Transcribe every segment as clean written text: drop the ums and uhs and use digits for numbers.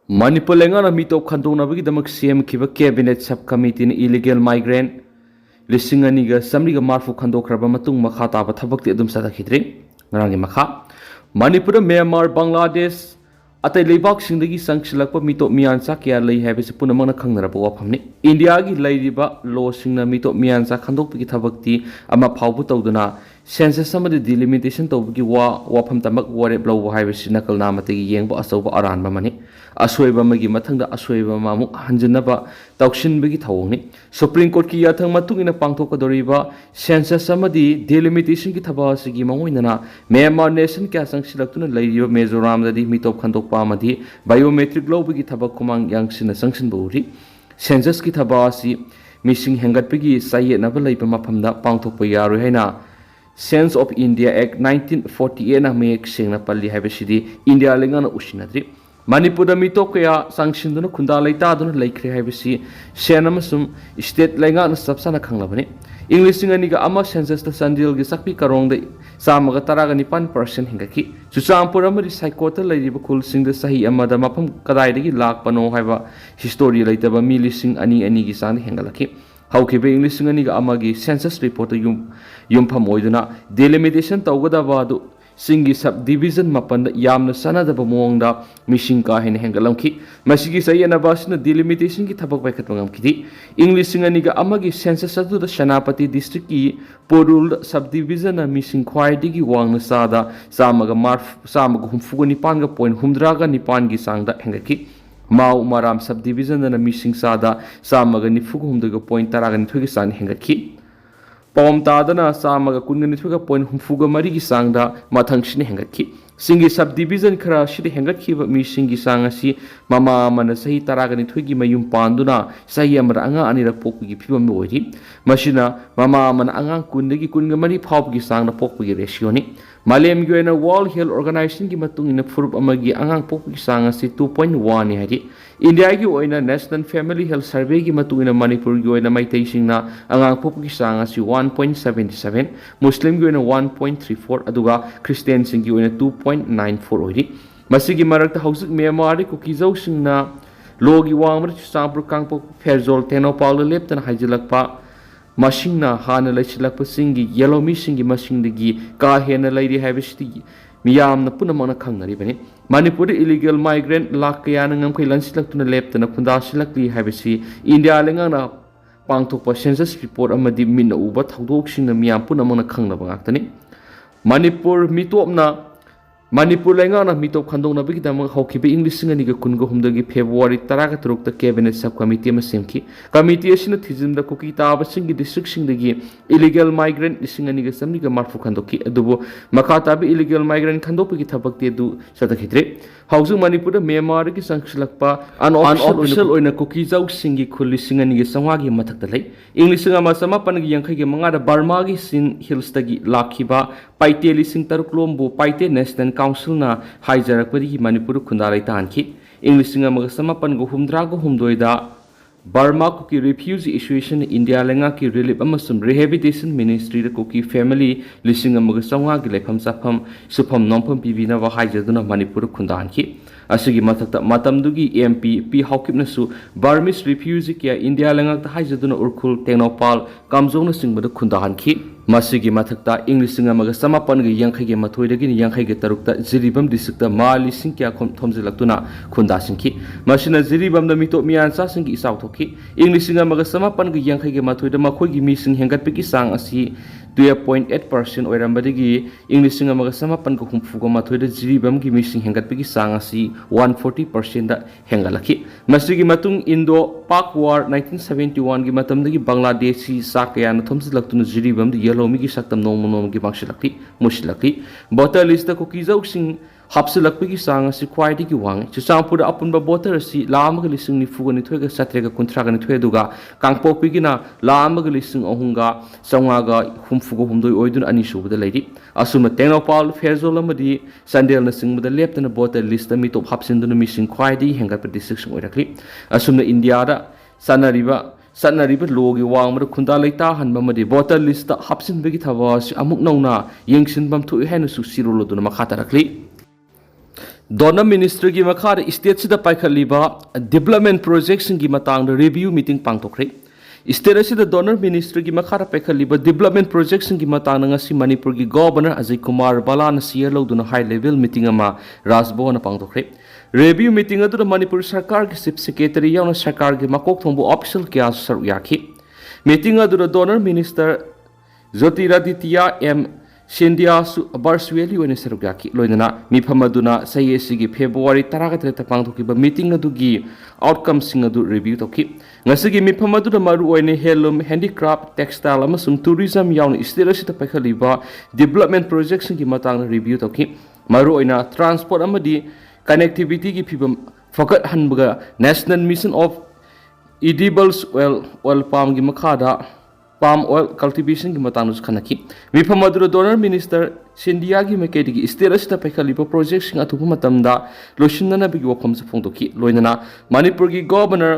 Manipur lengana mitop khandonabagi damak CM cabinet subcommittee in illegal migrant lisinganiga samriga marfu khandokraba matung makha taba thabakti adum sadakhidri ngangi makha Manipur Myanmar Bangladesh atai leibak singdagi sangsilakpa mitop miansa kya lei habise punamana khangnaraba wafamni India gi leiriba law singna mitop miansa khandokpagi thabakti ama phawbu tawduna census samadi delimitation tawbagi wafam tamak warep law habise nakal namatagi yengba asawba aranba mani asweba magi mathangda asweba mamu hanjinaba tawshinbagi thawngni Supreme Court ki yathang matungina pangthokadoriba census samadi delimitation ki thabasigi mangoinana Myanmar nation kya sangsilaktuna leiriba Mizoram dadi mitop khandokpa amadi biometric lawbagi thabak kumang yangsina sangsin buri census ki thabasi missing hengatpagi sayetnaba leiba mafamda pangthokpa yaroi haina Sense of India Act 1948 na mek sengna palli habesidi India lengana usinadri Manipur mitop kaya sangsinduna khunda leita duna laikre habesi senamasum state lengana sabsana khanglabani English singaniga ama census ta sandil gi sakpi karong de samaga taraga 9% hingaki Chuchampur amari saikota leiriba khul singda sahi amada mafam kadaidagi lakpano haiba history leitaba milising ani gi sang hengalaki Haukibe English singaniga amagi census report yumpham oiduna delimitation tawgada du singi subdivision mapanda yamna sanadaba mongda missing ka hen hengalamki masigi sayana basna delimitation ki thabak baikhat mangamkidi English singaniga amagi census adu da Shanapati district ki Porul subdivision na missing khwaidigi wangna sada samaga humfugani panga point humdraga nipan gi sangda hengaki Mau Maram subdivision na missing sada samaga nifugumdaga point taraga nithugi san hengaki Pom tadana samaga kunga nithuga point humfuga marigi sangda mathangshini hengaki Singi subdivision khara shiri hengaki ba missing gi sangasi mama mana sahi taraga nithugi mayum panduna sahi amra anga anira pokgi phibam oiri mashina mama mana anga kundagi kunga mari phawgi sangna pokgi ratio ni Malem gi oina World Health Organization gi matung ina furup amagi angang pokgi sangasi 2.1 ni hari India gi oina National Family Health Survey gi matung ina Manipur gi oina maitai singna angang pokgi sangasi 1.77 Muslim gi oina 1.34 aduga Christian sing gi oina 2.94 oiri masigi marakta hausik Myanmar KUKI jau singna logi wangmar Chuchampur kangpok Ferzol Tenopal leptan haijilakpa Mashingna hana laichilakpa singi yellow missingi masingdagi ka hena lairi habesti miyamna punamana khangnaribani Manipur illegal migrant lakayana ngamkai lansilaktuna leptana khundasilakli habesi India lengana pangthokpa census report amadi minna uba thawdoksingna miyam punamana khangnaba ngaktani Manipur lengana mitop khandongna bigi damang hawkibe English singaniga kunga humdagi February 13 ta cabinet subcommittee ma semki committee asina thijimda KUKI taba singi district singdagi illegal migrant singaniga samniga marfu khandoki adubo makha taba illegal migrant khandopigi thabakte du sadakhidre hauju Manipur Myanmar gi sangsilakpa unofficial oina KUKI jau singi khulli singaniga samwagi mathakta lei English singa sama pangi yangkhai gi manga da Burma gi sin hills tagi lakhiba paite lising taruk lombu paite national Council na haijarakpadi Manipur khundalai tanki English singa magasamapan go humdra go humdoida Burma KUKI refugee situation India lenga ki relief amasum rehabilitation ministry da KUKI family lisinga magasangwa gi lepham safam supam nompam bibina wa haijaduna Manipur khundanki asigi mathakta matamdugi MP P Hawkipnasu Burmese refugee kya India lenga ta haijaduna urkhul Tenopal kamjongna singbada khundanki Masigi mathakta English singa magasamapan gi yangkhai gi mathoidagi ni yangkhai gi tarukta Jiribam district ta mali singkya thomjilaktuna khundasingki masina Jiribam da mitop miansa singi isawthoki English singa magasamapan gi yangkhai gi mathoida makhoi gi mising hengatpiki sang asi 12.8% oirambadigi English singa magasamapan ko humfugo mathoida Jiribam gi mising hengatpiki sang asi 140% da hengalaki masigi matung Indo Pak War 1971 gi matamdagi Bangladeshi sakya na thomjilaktuna Jiribam di Lomi gi saktam nom gi bangsilakti musilakti voter list ko KUKI jau sing hapsilakpi gi sang si khwaidi gi wang Chuchampur apunba voter si lamga lising ni fugani thoiga satrega kuntraga ni thoeduga kangpokpi gi na lamga lising ohunga sangaga humfugo humdoi oidun ani subada leiri asuma Tenopal Ferzol amadi Sandel na singmada leptana voter list mi top hapsinduna mi sing khwaidi hengat district oirakli asuma India da sanariba logi wangmada khundalai ta hanba madi voter list hapsinbagi thawas amuk nauna yengsinbam thu henu su siroloduna makha tarakli Donor Ministry की मखार state सिदा पाइखलिबा development projects की मतंग review meeting पांगथोखरे state असिदा donor ministry की मखार पाइखलिबा development projects की Matang ngasi Manipur की गवर्नर अजय कुमार बालान सियर लौदुना हाई लेवल मीटिंग अमा राजभवन पांगथोखरे रिव्यू मीटिंग अदुदा मणिपुर सरकार की चीफ सेक्रेटरी यावना सरकार की मकोक थोंबु ऑफिशियल क्या सर याखी मीटिंग अदुदा donor minister Jyotiraditya M Shindia Barsweli when Sergaki, Loina, Mipamaduna, Sayesigi, February, Taragata Pangtoki, meeting a dugi, outcome singer do review to keep. Nasigi Mipamadu Maru, any Helum, handicraft, textile, Amasum, tourism, young, Istirashita Pekaliba, development projects in Gimatang review to keep. Maruina, transport Amadi, connectivity, people, Fakat Hamburger, National Mission of Edibles, well, palm Gimakada. Palm oil cultivation की Matang खनकी मिफमदुर donor minister Scindia की मैकेदी state असिदा पैखलिबा project सिंग अथुब मतमदा लोसिननाबगी वफम फोंदोकी लोइनना मणिपुर की governor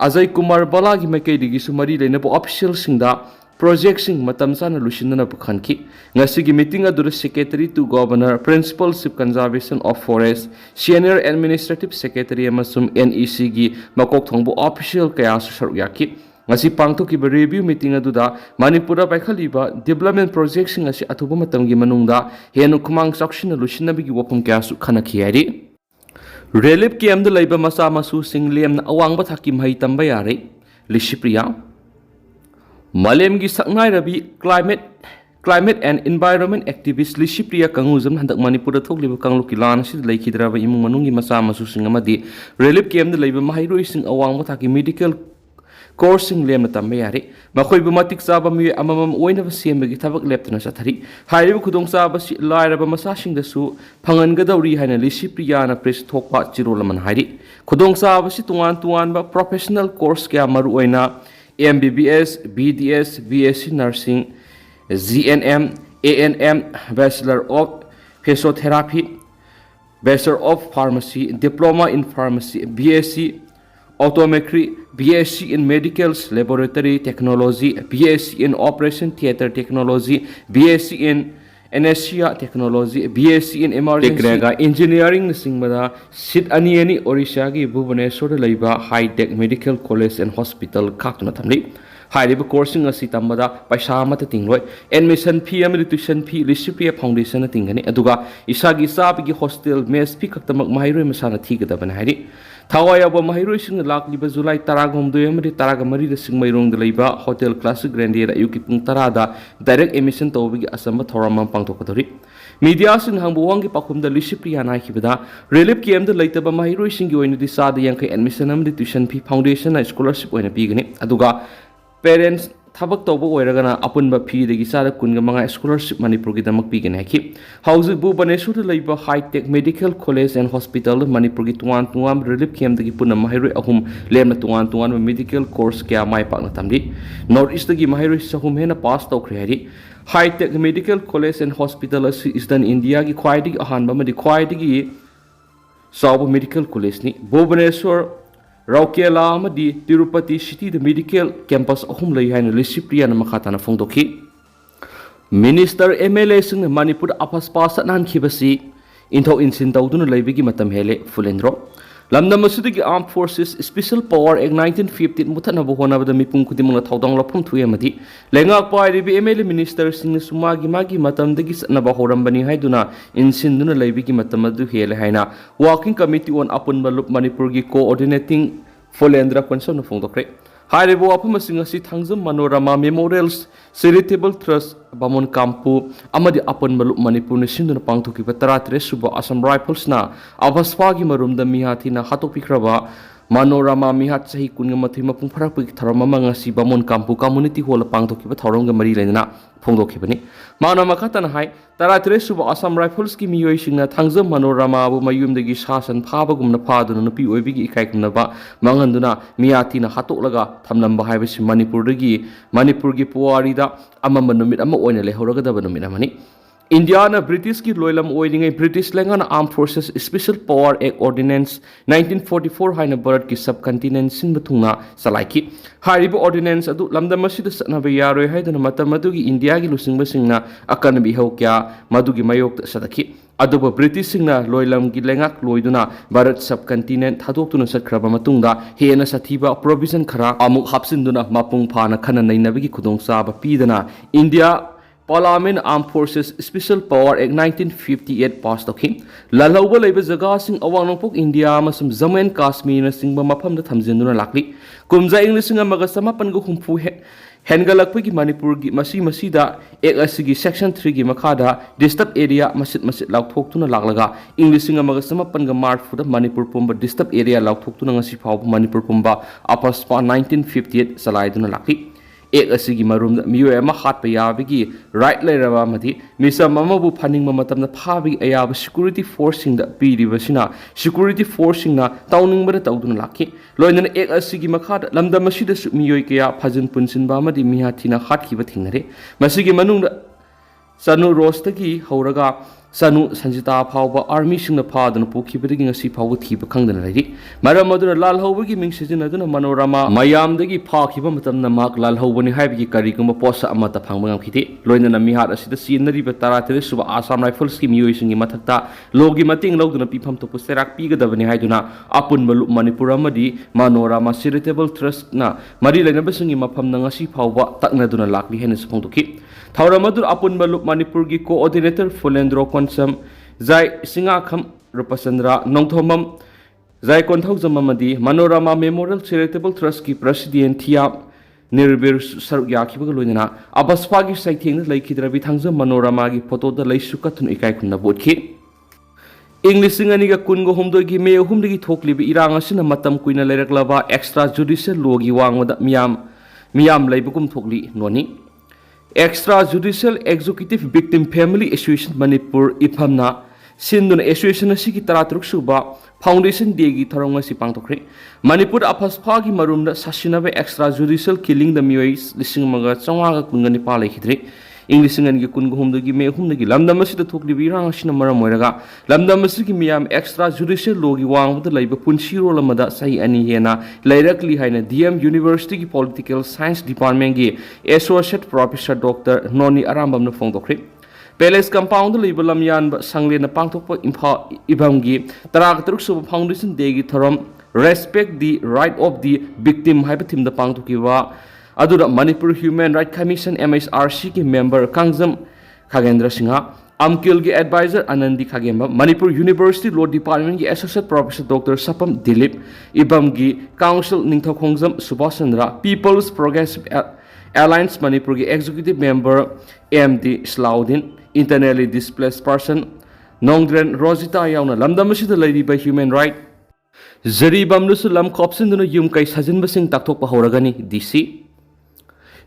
Ajay Kumar बाला की मैकेदी की सुमरी लेनब official सिंगदा project सिंग मतम साना लोसिननाब खनकी ngasi मीटिंग अदुर secretary to governor principal chief conservation of forest senior administrative secretary अमसुम एनईसी की मकोक थोंबो ऑफिशियल कया सर याकी ngasi pangthokiba review meeting aduda manipura paikaliba development projects ngasi athuba matamgi manungda henu khumang sakshin lusinabigi wapum kya su khanaki hari relief camp da laiba masa masu singlem na awangba thaki mai tamba yare lishipriya malem gi saknai rabi climate and environment activist lishipriya kanguzam handak manipura thokliba kangluki lan si laikhidraba imung manungi masa masu singamadi relief camp da laiba mahairoi sing awangba thaki medical coursing lem tambe yare makhoi bu matik saba mi amamam oina ba sembagi thabak leptana sathari hairibu khudong saba si lairaba masasing da su phangan ga dawri haina lishipriya na press thokpa chirolaman hairi khudong saba si tuan ba professional course kya maru oina MBBS BDS BSc nursing GNM ANM bachelor of physiotherapy bachelor of pharmacy diploma in pharmacy BSc Autometry, BSc in Medical Laboratory Technology, BSc in Operation Theatre Technology, BSc in Anesthesia Technology, BSc in Emergency Engineering Singbada, Sit Aniani Orisha gi Bhubaneswar Laiba High Tech Medical College and Hospital Kakuna Tamli. Hairiba coursing asi tambada paisa mata tingloi admission fee amri tuition fee lisipia foundation tingani aduga isagi sabi hostel mess fee kaktamak mahairoi masana thigadaban hairi thawaya ba mahairoi sing lakliba July 12 amri 13 da singmairong da leiba hotel classic grandeur ayuki pung 10 da direct admission tawbigi asamba thoramam pangtokadori media sing hangbu wangi pakhum da lisipia na khibada relief camp da leitaba mahairoi sing gi oina di sa da yankai admission amri tuition fee foundation na scholarship oina pigani aduga parents thabak tobo oiragana apunba fee degi sara kunga manga scholarship manipur gi damak pigene ki hausi bu banesur leiba high tech medical college and hospital manipur gi tuan relief camp degi punam mahairoi ahum lemna tuan medical course kya mai pak na tamdi north east gi mahairoi sahum hena pass tawkhre hari high tech medical college and hospital is done india gi khwaidi ahanba madi khwaidi gi saw medical college ni Bhubaneswar Raukela amadi Tirupati city the medical campus ahum lai haina lisipria na makhatana phongdoki minister MLA sing Manipur apas pasat nan khibasi intho insin tawduna laibigi matam hele fulendro lamdam asudigi armed forces special power act 1915 muthana bo hona bada mipung khudimang la thaudang lopum thuye amadi lengak pai ri MLA minister sing sumagi magi matam dagi na ba horambani haiduna insin duna laibigi matam adu hele haina working committee on upon balup Manipur gi coordinating Folendra concern of Fondokre. Haribo Apamasingasi Tangzam Manorama Memorials Charitable Trust Bamon Kampu Amadi Upon Malup Manipur Nation Pangtoki Pataratre Suba Assam Rifles na Avaswagi Marum the Mihatina Hatopikraba Manorama Mihat Sahi Kungamati Pumparapik Taramanga Si Bamon Kampu Community Hall Pangtoki Pataranga Marilena Fondokibani Mana Makatan High Taratre Suba Assam Rifles ki Mioishina Tangzam Manorama Mayum the Gishasan Pabagum Napadun and Piobi Kaiknaba Manganduna Miatina Hatolaga Tamnamba Hivis Manipurgi Puarida Amamanumit Ama Oinele Horagadabanumina Mani Indiana British ki loilam oiringai British lengan Armed Forces Special Power Act Ordinance 1944 haina Bharat ki subcontinent sin bathungna salaiki haribo ordinance adu lamdam asida satnaba yaroi haidana matam adugi India gi lusingba singna akan bi hokya madugi mayok sadaki aduba British singna loilam gi lengak loiduna Bharat subcontinent thadok satkraba matungda hena sathiba provision khara amuk hapsinduna mapung phana khana nainabigi khudong saba pidana India Parliament Armed Forces Special Power Act 1958 passed okay. Lalauba laiba jaga sing awang nongpok India amasum Jammu and Kashmir na singba maphamda thamjinduna lakli. Kumja English singa magasamapan go humpu hengalakpagi Manipur gi masida ek asigi section 3 gi makhada disturbed area masit laukthok tuna laklaga English singa magasamapan ga marfuda Manipur pumba disturbed area laukthok tuna ngasi phawba Manipur pumba apaspa 1958 salaiduna lakli. Ek asigi marum miyo ama hat pa yabigi right lairaba mati misa mamabu phaning mamatamna phabi ayaba security forcing da piri basina security forcing na tawning bara tawduna lakhi loinana ek asigi makhada lamda masida miyoi kaya phajin punsin ba madi mihathina hat khiba thingnare masigi manungda sanu rostagi hauraga Sanu Sanjita Pawba Army Singna Padana Puki Bidding a sea power keep a kangan lady. Maramaduna Lal Hovagi Mingsin Aduna Manorama, Mayam the Parkibamatana Mark Lal Hovani Habi Karikuma Posa Amata Pangam Kiti, Loinana Mihara Sita Scenery, but Taratari Suba Assam Rifle Scheme using Matata, Logi Mating Loguna Pipam to Puserak Piga Davani Haiduna, Upon Manipuramadi, Manorama Siritable Trust na, Marila Nebasing Mapam Nangasi Pawba, Taknaduna Lakli Hennes Pontoki. Tauramadur Upon Malup Manipurgi coordinator Fulendro Konsam Zai Singakam Rupasandra Nongthomam Zai Konthomamadi Manorama Memorial Charitable Trust ki President Thiap Nirbir Saryaki Bagulina Abaspagi Saiting like Hidrabi Tangza Manorama gi Poto the Laisukatun Ikai Kuna Botki English Singaniga Kungo Humdogi May Humdigi Tokli Irangasina Matam Quina Leraklava extrajudicial Logi Wang with Miam Labukum Tokli Noni Extrajudicial Executive Victim Family Association Manipur Iphamna Sinduna Association Asiki Taratruk Suba Foundation Degi Taronga Sipangtokri Manipur Apaspagi Marumda Sashinaba Extrajudicial Killing the Muis Lisingmaga Sangaga Kungani Pala Hidri English and Kungumdagi May Humdagi Lamdamasi the Tokli Virashina Maramoraga Lamdamasiki Miam Extrajudicial Logi Wang with the Labor Punshiro Lamada Sai Anihena Directly Hina DM University Political Science Department Gi Associate Professor Dr. Noni Arambam no Fongdokri Palace Compound Labor Lamyan Sanglena Pangtopo Impa Ibangi Tarak Sub Foundation Degi Thorum Respect the Right of the Victim Hypatim the Pangtokiwa Adura Manipur Human Rights Commission MSRC ki member Kangjam Khagendra Singha Amkil ki advisor Anandi Khagemba Manipur University Law Department ki associate professor Dr. Sapam Dilip Ibam ki Council Ningthau Khongjam Subhasandra People's Progressive Alliance Manipur ki executive member MD Slaudin internally displaced person Nongdren Rosita yauna lamdamasida lady by human right Zaribam nusu lam kopsinduna yum kai sajin basing taktok pahoragani DC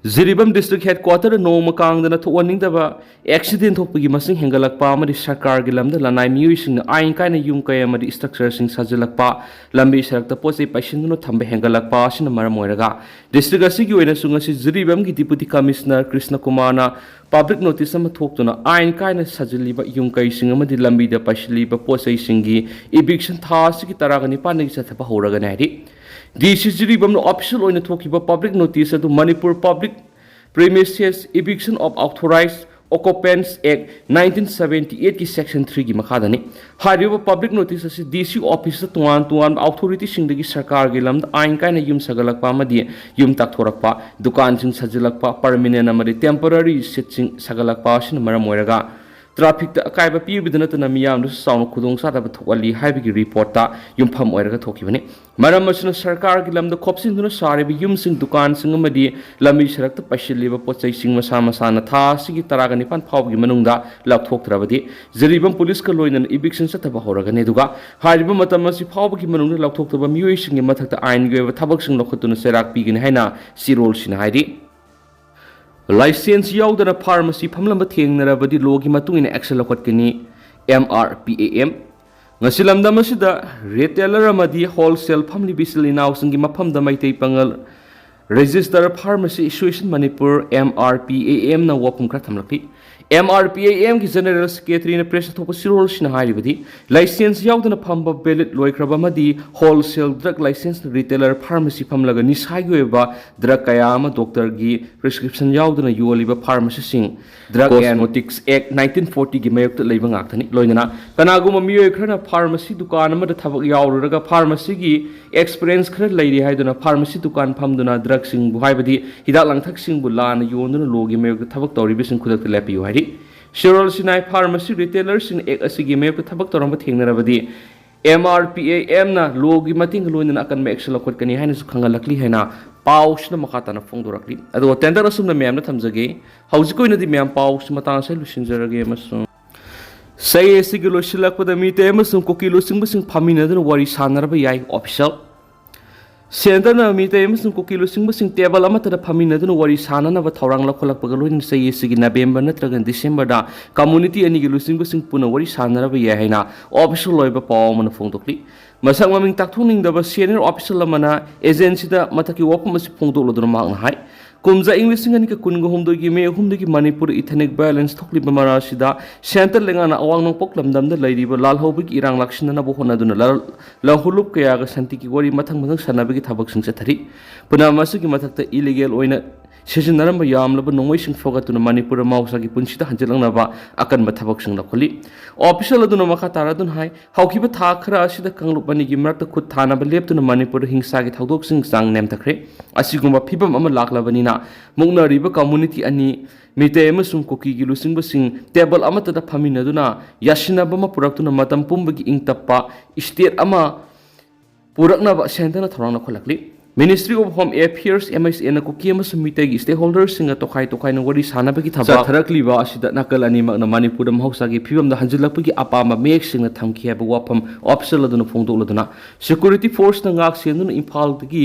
Ziribam District Headquarter no Makangana to warning the accident of Pigimasing Hengalakpa, Madi Sakar Gilam, the Lanai Muising, Ain kind of Yumkaya Madi structures in Sajalakpa, Lambi Sarak the Pose Passion no Tambe Hengalakpa, in the Maramoraga. District Asigu and Sungas Ziribam, Deputy Commissioner Krishna Kumana, public notice some talk to Ain kind of Sajaliba Yumkai Singamadi Lambi the Pashiliba Pose Singi, Eviction Task, Taragani Panik at Pahoraganadi. This is the official on the Tokiba public notice to Manipur Public Premises Eviction of Authorized Occupants Act 1978 ki Section 3 ki Makadani. Hariba public notice as DC office to one authority sing the Sarkar Gilam, the Ain kind of Yum Sagalakpa Madi, Yum Taktorakpa, Dukan Sing Sajalakpa, permanent Amadi, temporary sitting Sagalakpa, in Maramoraga. Traffic the Akaiba P with the Natanamiam, the sound Kudung Sata Wali Habi reporter, Yumpam Oerga Tokivani. Maramasuna Sarkar Gilam, the cops in the Sari, Yum Sing Dukan Singamadi, Lami Sharak, the Pashiliva Potsai Sing Masama Sanata, Sigi Taranipan Pau Gimanunda, Laptok Travadi, Zeribam Police Kaloin and Eviction Satavahora Ganeduga, Haribam Matamasi Pau Gimanunda, Laptok Tava Muishing in Matata Ain gave a Tabakson Lokotun Serak Pigin Hena, Sirol Shinhaidi. License Yaudana Pharmacy Pamlamba Tingnarabadi Logi Matung in Excel Lokotkini MRPAM. Nasilam Damasida, retailer Amadi wholesale family bisil in house and Gimapam the Maite Pangal Register Pharmacy Association Manipur MRPAM na Wapung Kratamlapi. MRPAM की General Secretary ने press थोप सिरोल सिना हारिबदी licence यावदना फंबा ballot लोइख्रबा मदी wholesale drug license retailer pharmacy फमलगा निसागी ओइबा drug कया अमा डॉक्टर की प्रिस्क्रिप्शन यावदना योलिबा फार्मेसी सिंग ड्रग कॉस्मेटिक्स एक्ट 1940 की मयक्त लेबा ngaktani loinana kanagu mamiyoy khrana pharmacy dukan amada thabak yawruraga pharmacy की experience खर लेरी हाइदुना फार्मेसी दुकान फमदुना ड्रग सिंग बुहाइबदी हिदाक लांथक सिंग बुलान योंदुना लोगी मयक्त थबक तौरिबिसिंग खुदक लेपियो हाइदि शिरोल सिनाई फार्मेसी रिटेलर सिंग एक असिगी मयक्त थबक तौरम थेंगनरबदी MRPAM ना लोगी मतिंग लोइना अकन में एक्शन लखोटकनी हाइना सु खंगलकली हैना पाउसना मखाताना फोंदोरकली अदो टेंडर असुमना मैमना थमजगे हौजिकोइनदि मैम पाउस मतांसे लुसिंजरगे मसु सही ऐसी लोसिलकपदा मीते मसु कोकी लोसिंगबसिंग फामिनदन वारी सानरबा याई ऑफिशियल सेंटरना मीते मसु कोकी लोसिंगबसिंग टेबल अमतदा फामिनदन वारी साननबा थौरांग लखोलकपगा लोइन सही ऐसी नवेंबर नत्रगन डिसेंबर दा कम्युनिटी अनि लोसिंगबसिंग पुना वारी सानरबा याई हैना ऑफिशियल लोइबा पावमन फोंदोकली मसक ममिंग ताकथोनिंगदबा सीनियर ऑफिशियल अमना एजेंसी दा मतकी वफम अस फोंदोकलदुना मांगना हाय कुमजा इंग्लिशिंग अनि का कुनगो हुमदोगी मे हुमदोगी मणिपुर इथनिक बैलेंस थोकलिबा मरासिदा सेंटर लेंगाना अवांग नोंपोक लमदमदा लैरिबा लालहौबगी इरांग लाक्सिनना बोहनादुना लहुलुप कयागा संति की वरी मथंग मथंग सनाबगी थबकसिंग चथरी पुना मसुगी मथक्ता इलीगल ओइना सिजनरम यामलब नोंगोइसिंग फोगतुना मणिपुर माउसागी पुंसिदा हंजलंगनाबा अकनबा थबकसिंग लखोली ऑफिशियल अदुना मखा तारादुन हाय हौखिबा था खरा असिदा कंगलुपनी की मरक्ता खुद थानाबा लेपतुना मणिपुर हिंसागी थौदोकसिंग चांग नेमथखरे असिगुंबा फिबम अमा लाक्लाबनिना मुंगनरिबा कम्युनिटी अनि मीते अमसुंग कोकी की लुसिंगबसिंग टेबल अमतदा फमिनदुना यासिनाबमा पुरक्तुना मतम पुंबगी इंगतप्पा स्टेट अमा पुरक्नबा सेंटरना थौरांगना खोलकली Ministry of Home Affairs MSN कोकी अमसुंग मीते की स्टेकहोल्डर्स सिंग तोखाई तोखाई नगोरी सानाबगी थबा थरकलिबा असिदा नकल अनि मगना मणिपुर महौसागी फिबमदा हंजिलकपगी अपामा मेक सिंग थमखि हाबा वाफम ऑफिशियल अदुना फोंदोलदुना सिक्योरिटी फोर्स ना ngak सेंदुना इम्फालदगी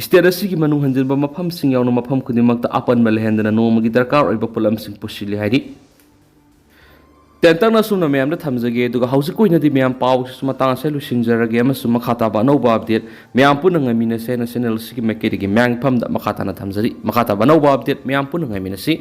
स्टेट असिगी मनु हंजिलबा मफम सिंग यावना मफम खुदिमकता अपन मलहेंदना नोमगी दरकार ओइबा पुलम सिंग पुसिलि हाइदि टेंटरना सुमना मैम थमजगे हौजिकोइनदि मैम पाउ मतंग से लुसिंजरगे मखाताबा अनौबा अपडेट मैम पुनंगमिनसे नेशनल सिगी मेकेरिगी मैंगफम मखाताना थमजरी मखाताबा अनौबा अपडेट मैम पुनंगमिनसी